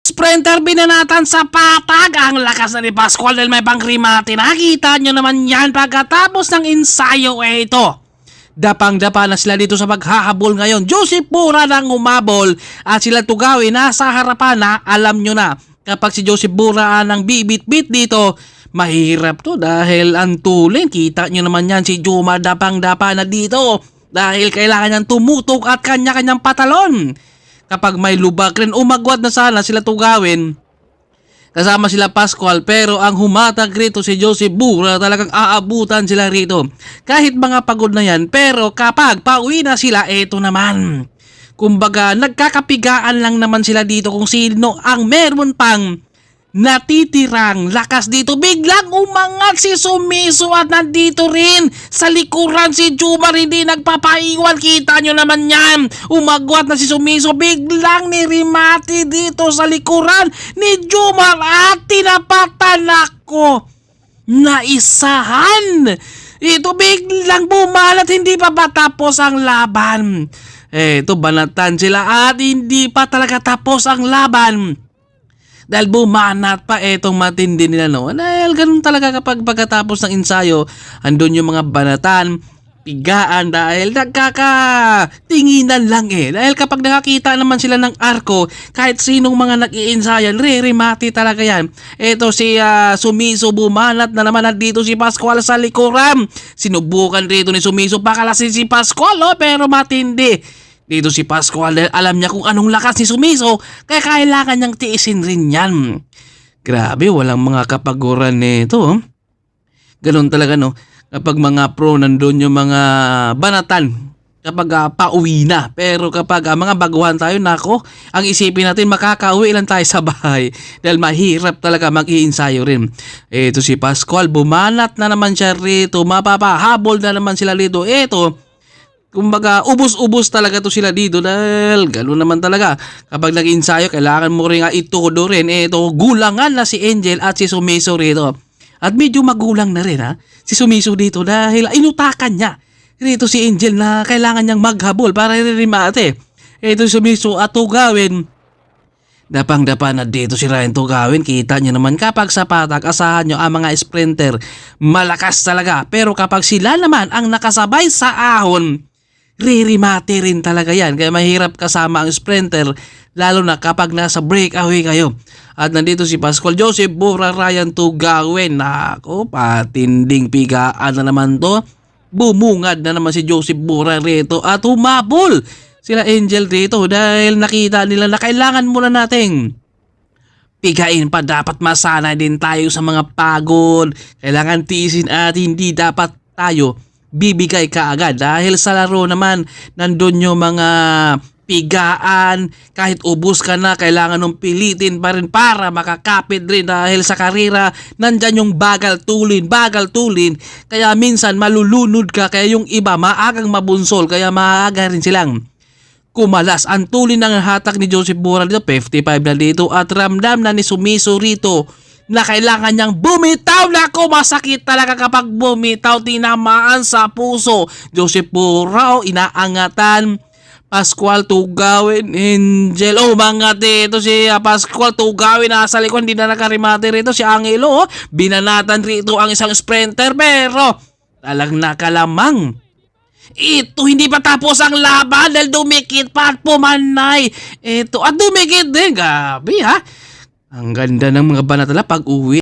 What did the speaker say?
Sprinter binanatan sa patag. Ang lakas na ni Pascual dahil may pangrimate. Nakita nyo naman yan pagkatapos ng ensayo ito. Dapang-dapa na sila dito sa paghahabol ngayon. Joseph Bura nang umabol at sila Tugawi nasa harapan na. Alam nyo na kapag si Joseph Bura nang bibit-bit dito, mahirap to dahil ang tulin. Kita nyo naman yan si Juma dapang-dapa na dito dahil kailangan niyang tumutok at kanya-kanyang patalon. Kapag may lubak rin, umagwat na sana sila Tugawin. Kasama sila Pascual, pero ang humatag rito si Joseph Bura, talagang aabutan sila rito. Kahit mga pagod na yan, pero kapag pauwi na sila, eto naman. Kumbaga, nagkakapigaan lang naman sila dito kung sino ang meron pang natitirang lakas dito. Biglang umangat si Sumiso at nandito rin sa likuran si Jumar, hindi nagpapaiwan. Kita nyo naman yan, umagwat na si Sumiso, biglang nirimati dito sa likuran ni Jumar at tinapatan ako na isahan. Ito biglang bumalat, hindi pa patapos ang laban. Ito banatan sila at hindi pa talaga tapos ang laban. Dahil bumanat pa etong matindi nila, no? Dahil ganun talaga kapag pagkatapos ng ensayo, andun yung mga banatan, pigaan, dahil nagkakatinginan lang eh. Dahil kapag nakakita naman sila ng arko, kahit sinong mga nag-iinsayan, re-remati talaga yan. Eto si Sumiso bumanat na naman, at dito si Pascual sa likuran. Sinubukan rito ni Sumiso, pakalasin si Pascual, oh, pero matindi. Dito si Pascual, alam niya kung anong lakas ni Sumiso, kaya kailangan niyang tiisin rin yan. Grabe, walang mga kapaguran nito. Ganun talaga, no? Kapag mga pro, nandun yung mga banatan. Kapag pauwi na. Pero kapag mga baguhan tayo, nako, ang isipin natin, makakauwi lang tayo sa bahay. Dahil mahirap talaga mag-iinsayo rin. Ito si Pascual, bumanat na naman siya rito. Mapapahabol na naman sila rito. Ito, kumbaga, ubos-ubos talaga to sila dito dahil gano'n naman talaga. Kapag nag-ensayo, kailangan mo rin itudo rin. Ito, gulangan na si Angel at si Sumiso rito. At medyo magulang na rin si Sumiso dito dahil inutakan niya rito si Angel na kailangan niyang maghabol para rimate. Ito si Sumiso at Tugawin. Dapang-dapa na dito si Ryan Tugawin. Kita niyo naman kapag sa patag, asahan niyo ang mga sprinter. Malakas talaga. Pero kapag sila naman ang nakasabay sa ahon, ririmate rin talaga yan. Kaya mahirap kasama ang sprinter, lalo na kapag nasa breakaway kayo. At nandito si Pascual, Joseph Bura, Ryan Tugawin. Nako, patinding pigaan na naman to. Bumungad na naman si Joseph Bura rito at humabol sila Angel rito dahil nakita nila na kailangan muna nating pigain pa. Dapat masanay din tayo sa mga pagod. Kailangan tiisin at hindi dapat tayo bibigay kaagad dahil sa laro naman nandun yung mga pigaan. Kahit ubos ka na, kailangan nung pilitin pa rin para makakapit rin dahil sa karera nandyan yung bagal tulin. Kaya minsan malulunod ka, kaya yung iba maagang mabunsol, kaya maaga rin silang kumalas. Ang tulin ng hatak ni Joseph Bura dito, 55 na dito, at ramdam na ni Sumiso rito na kailangan niyang bumitaw. Nako, masakit talaga kapag bumitaw, tinamaan sa puso. Joseph Bura, inaangatan. Pascual, Tugawin, Angel. Oh, mga dito si Pascual, Tugawin nasa likod, hindi na nakarimate rito. Si Angelo, binanatan rito ang isang sprinter, pero talang nakalamang. Ito, hindi pa tapos ang laban dahil dumikit pa at pumanay. Ito, at dumikit din. Gabi, Ang ganda ng mga banatala pag uwi.